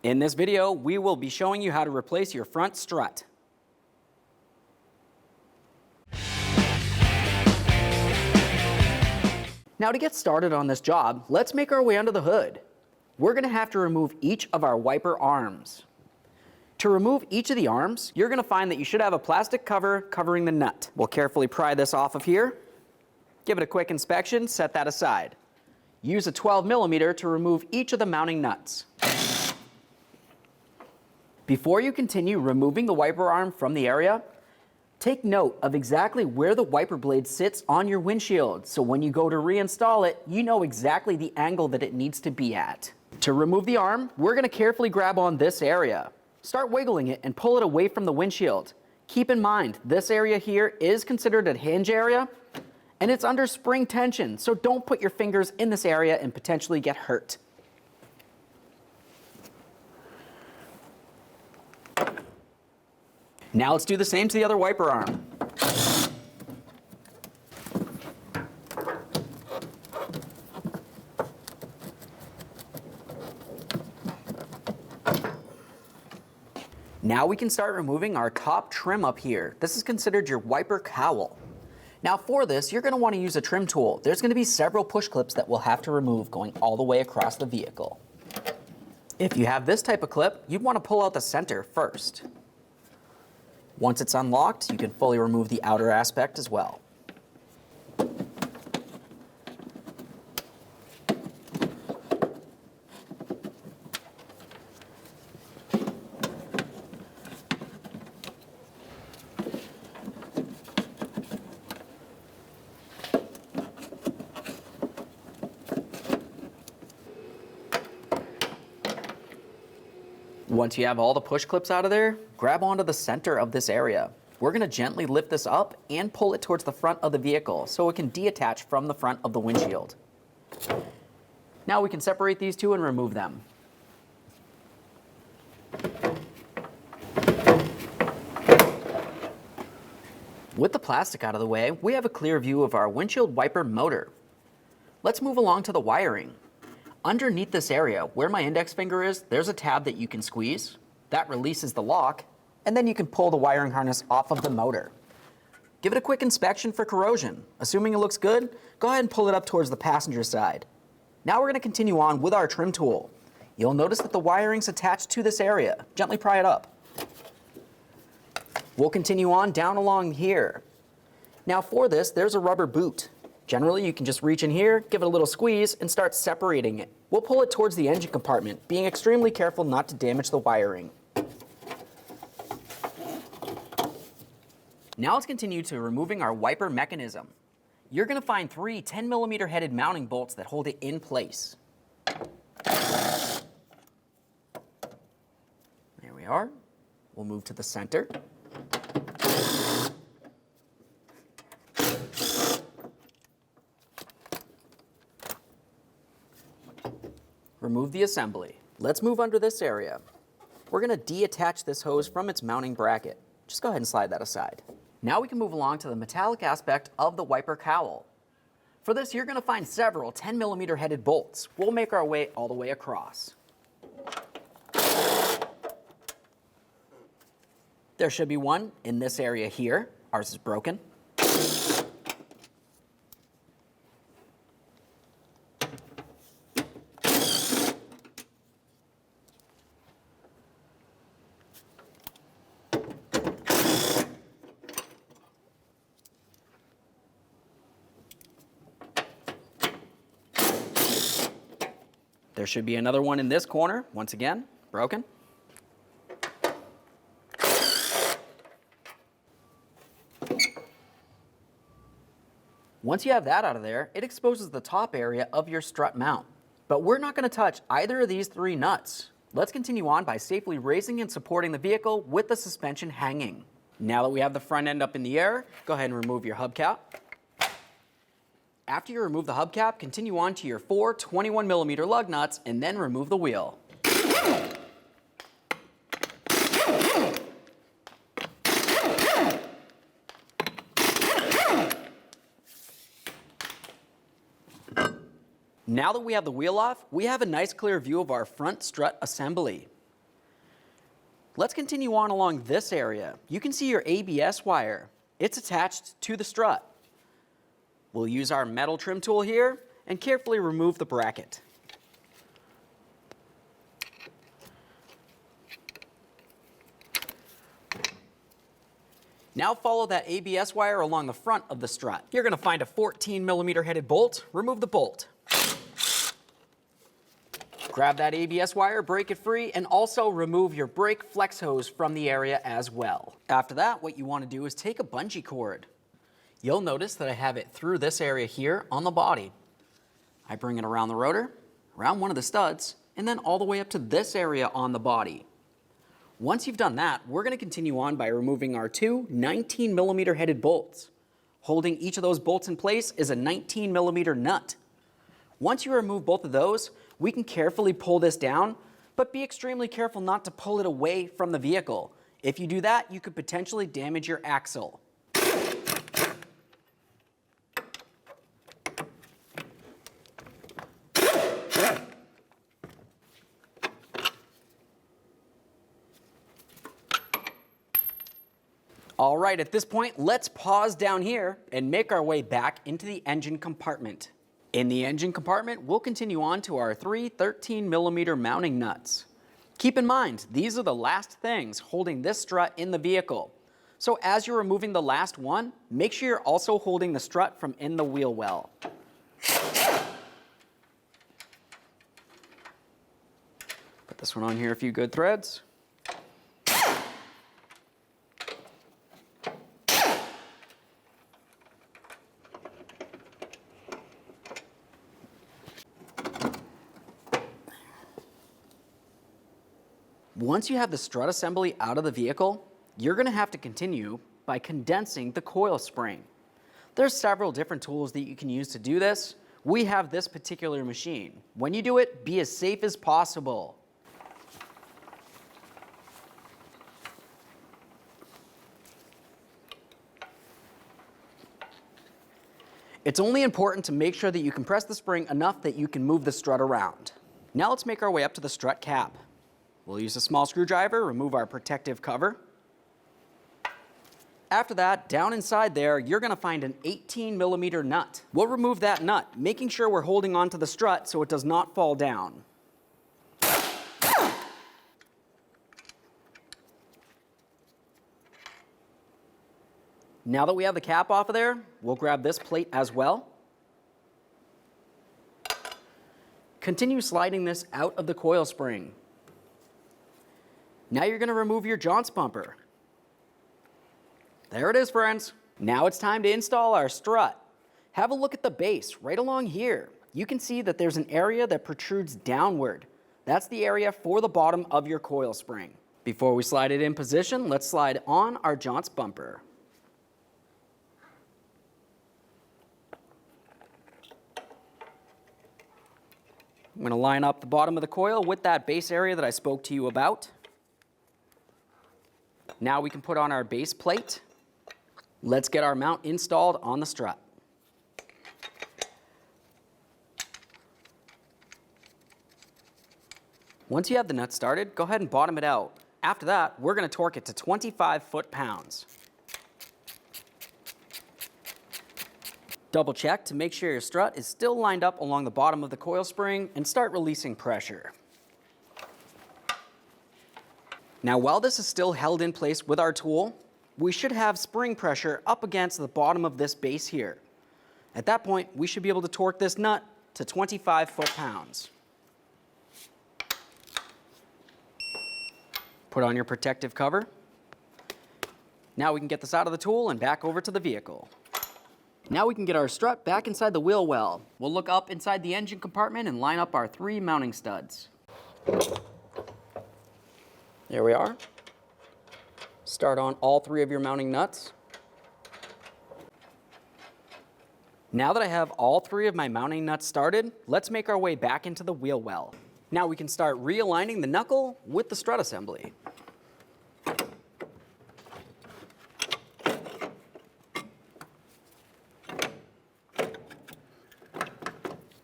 In this video, we will be showing you how to replace your front strut. Now to get started on this job, let's make our way under the hood. We're going to have to remove each of our wiper arms. To remove each of the arms, you're going to find that you should have a plastic cover covering the nut. We'll carefully pry this off of here, give it a quick inspection, set that aside. Use a 12mm to remove each of the mounting nuts. Before you continue removing the wiper arm from the area, take note of exactly where the wiper blade sits on your windshield, so when you go to reinstall it, you know exactly the angle that it needs to be at. To remove the arm, we're going to carefully grab on this area. Start wiggling it and pull it away from the windshield. Keep in mind, this area here is considered a hinge area, and it's under spring tension, so don't put your fingers in this area and potentially get hurt. Now let's do the same to the other wiper arm. Now we can start removing our top trim up here. This is considered your wiper cowl. Now for this, you're going to want to use a trim tool. There's going to be several push clips that we'll have to remove going all the way across the vehicle. If you have this type of clip, you'd want to pull out the center first. Once it's unlocked, you can fully remove the outer aspect as well. Once you have all the push clips out of there, grab onto the center of this area. We're going to gently lift this up and pull it towards the front of the vehicle so it can detach from the front of the windshield. Now we can separate these two and remove them. With the plastic out of the way, we have a clear view of our windshield wiper motor. Let's move along to the wiring. Underneath this area, where my index finger is, there's a tab that you can squeeze. That releases the lock, and then you can pull the wiring harness off of the motor. Give it a quick inspection for corrosion. Assuming it looks good, go ahead and pull it up towards the passenger side. Now we're going to continue on with our trim tool. You'll notice that the wiring's attached to this area. Gently pry it up. We'll continue on down along here. Now for this, there's a rubber boot. Generally, you can just reach in here, give it a little squeeze, and start separating it. We'll pull it towards the engine compartment, being extremely careful not to damage the wiring. Now let's continue to removing our wiper mechanism. You're going to find 3 10mm headed mounting bolts that hold it in place. There we are. We'll move to the center. Remove the assembly. Let's move under this area. We're going to deattach this hose from its mounting bracket. Just go ahead and slide that aside. Now we can move along to the metallic aspect of the wiper cowl. For this, you're going to find several 10mm headed bolts. We'll make our way all the way across. There should be one in this area here. Ours is broken. There should be another one in this corner, once again, broken. Once you have that out of there, it exposes the top area of your strut mount. But we're not going to touch either of these 3 nuts. Let's continue on by safely raising and supporting the vehicle with the suspension hanging. Now that we have the front end up in the air, go ahead and remove your hubcap. After you remove the hubcap, continue on to your 4 21mm lug nuts and then remove the wheel. Now that we have the wheel off, we have a nice clear view of our front strut assembly. Let's continue on along this area. You can see your ABS wire. It's attached to the strut. We'll use our metal trim tool here and carefully remove the bracket. Now follow that ABS wire along the front of the strut. You're going to find a 14mm headed bolt. Remove the bolt. Grab that ABS wire, break it free, and also remove your brake flex hose from the area as well. After that, what you want to do is take a bungee cord. You'll notice that I have it through this area here on the body. I bring it around the rotor, around one of the studs, and then all the way up to this area on the body. Once you've done that, we're going to continue on by removing our two 19mm headed bolts. Holding each of those bolts in place is a 19mm nut. Once you remove both of those, we can carefully pull this down, but be extremely careful not to pull it away from the vehicle. If you do that, you could potentially damage your axle. All right, at this point, let's pause down here and make our way back into the engine compartment. In the engine compartment, we'll continue on to our three 13mm mounting nuts. Keep in mind, these are the last things holding this strut in the vehicle. So as you're removing the last one, make sure you're also holding the strut from in the wheel well. Put this one on here a few good threads. Once you have the strut assembly out of the vehicle, you're going to have to continue by condensing the coil spring. There's several different tools that you can use to do this. We have this particular machine. When you do it, be as safe as possible. It's only important to make sure that you compress the spring enough that you can move the strut around. Now let's make our way up to the strut cap. We'll use a small screwdriver, remove our protective cover. After that, down inside there, you're going to find an 18mm nut. We'll remove that nut, making sure we're holding onto the strut so it does not fall down. Now that we have the cap off of there, we'll grab this plate as well. Continue sliding this out of the coil spring. Now you're going to remove your jounce bumper. There it is, friends. Now it's time to install our strut. Have a look at the base right along here. You can see that there's an area that protrudes downward. That's the area for the bottom of your coil spring. Before we slide it in position, let's slide on our jounce bumper. I'm going to line up the bottom of the coil with that base area that I spoke to you about. Now we can put on our base plate. Let's get our mount installed on the strut. Once you have the nut started, go ahead and bottom it out. After that, we're going to torque it to 25 foot-pounds. Double check to make sure your strut is still lined up along the bottom of the coil spring and start releasing pressure. Now, while this is still held in place with our tool, we should have spring pressure up against the bottom of this base here. At that point, we should be able to torque this nut to 25 foot-pounds. Put on your protective cover. Now we can get this out of the tool and back over to the vehicle. Now we can get our strut back inside the wheel well. We'll look up inside the engine compartment and line up our 3 mounting studs. There we are. Start on all 3 of your mounting nuts. Now that I have all 3 of my mounting nuts started, let's make our way back into the wheel well. Now we can start realigning the knuckle with the strut assembly.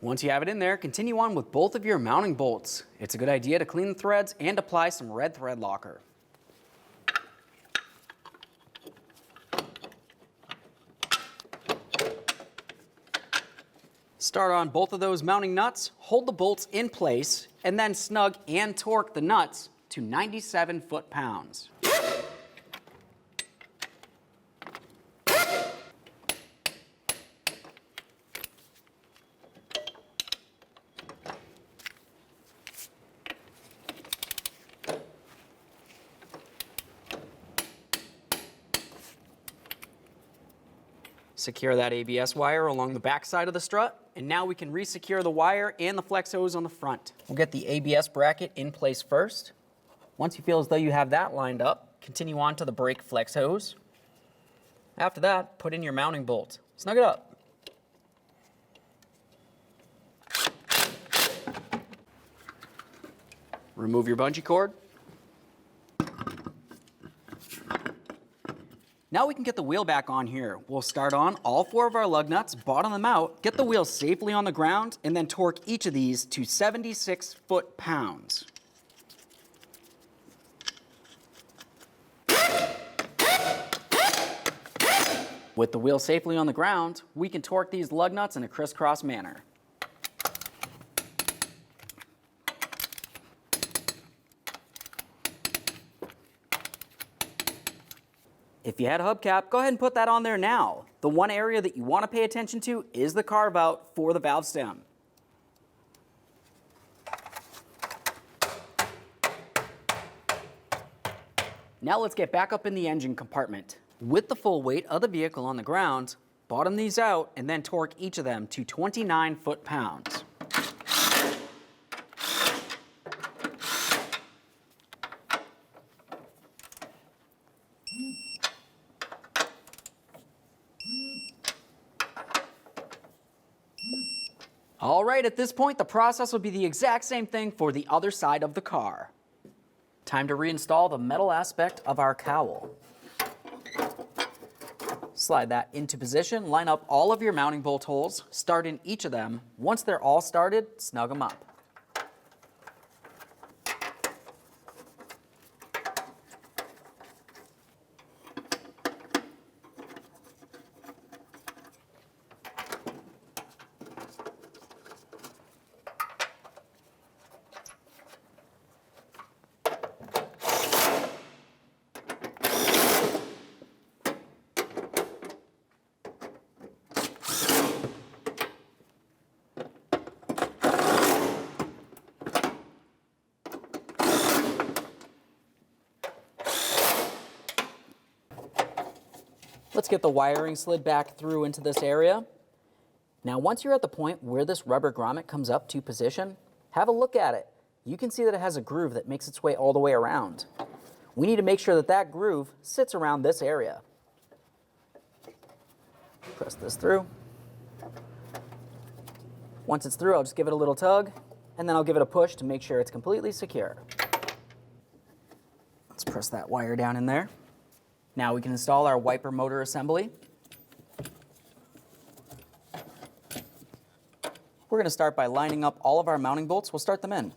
Once you have it in there, continue on with both of your mounting bolts. It's a good idea to clean the threads and apply some red thread locker. Start on both of those mounting nuts, hold the bolts in place, and then snug and torque the nuts to 97 foot-pounds. Secure that ABS wire along the back side of the strut, and now we can resecure the wire and the flex hose on the front. We'll get the ABS bracket in place first. Once you feel as though you have that lined up, continue on to the brake flex hose. After that, put in your mounting bolt. Snug it up. Remove your bungee cord. Now we can get the wheel back on here. We'll start on all 4 of our lug nuts, bottom them out, get the wheel safely on the ground, and then torque each of these to 76 foot-pounds. With the wheel safely on the ground, we can torque these lug nuts in a crisscross manner. If you had a hubcap, go ahead and put that on there now. The one area that you want to pay attention to is the carve out for the valve stem. Now let's get back up in the engine compartment. With the full weight of the vehicle on the ground, bottom these out and then torque each of them to 29 foot-pounds. All right, at this point, the process will be the exact same thing for the other side of the car. Time to reinstall the metal aspect of our cowl. Slide that into position, line up all of your mounting bolt holes, start in each of them. Once they're all started, snug them up. Let's get the wiring slid back through into this area. Now, once you're at the point where this rubber grommet comes up to position, have a look at it. You can see that it has a groove that makes its way all the way around. We need to make sure that that groove sits around this area. Press this through. Once it's through, I'll just give it a little tug, and then I'll give it a push to make sure it's completely secure. Let's press that wire down in there. Now we can install our wiper motor assembly. We're going to start by lining up all of our mounting bolts. We'll start them in.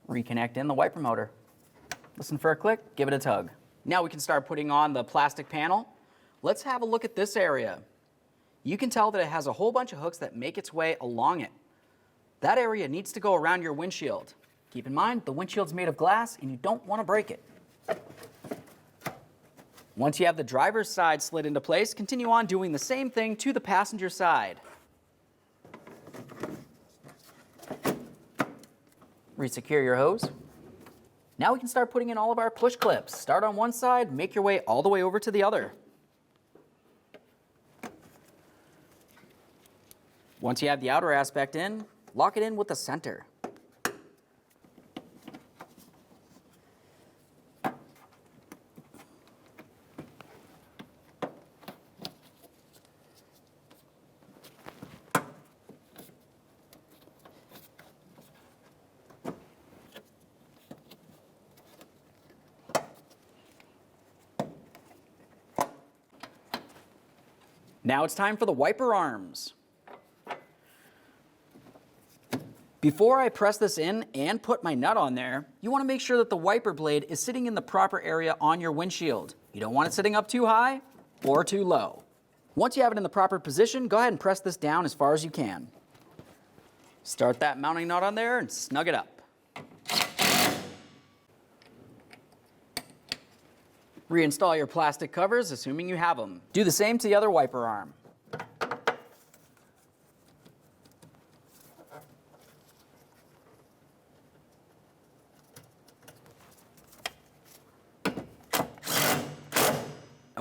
Reconnect in the wiper motor. Listen for a click, give it a tug. Now we can start putting on the plastic panel. Let's have a look at this area. You can tell that it has a whole bunch of hooks that make its way along it. That area needs to go around your windshield. Keep in mind, the windshield's made of glass and you don't want to break it. Once you have the driver's side slid into place, continue on doing the same thing to the passenger side. Resecure your hose. Now we can start putting in all of our push clips. Start on one side, make your way all the way over to the other. Once you have the outer aspect in, lock it in with the center. Now it's time for the wiper arms. Before I press this in and put my nut on there, you want to make sure that the wiper blade is sitting in the proper area on your windshield. You don't want it sitting up too high or too low. Once you have it in the proper position, go ahead and press this down as far as you can. Start that mounting nut on there and snug it up. Reinstall your plastic covers, assuming you have them. Do the same to the other wiper arm.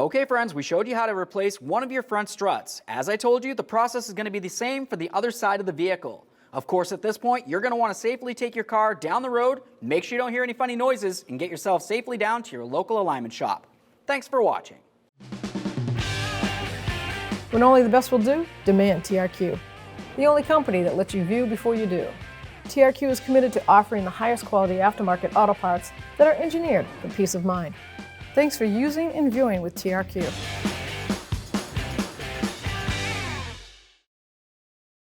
Okay friends, we showed you how to replace one of your front struts. As I told you, the process is going to be the same for the other side of the vehicle. Of course, at this point, you're going to want to safely take your car down the road, make sure you don't hear any funny noises, and get yourself safely down to your local alignment shop. Thanks for watching. When only the best will do, demand TRQ. The only company that lets you view before you do. TRQ is committed to offering the highest quality aftermarket auto parts that are engineered for peace of mind. Thanks for using and viewing with TRQ.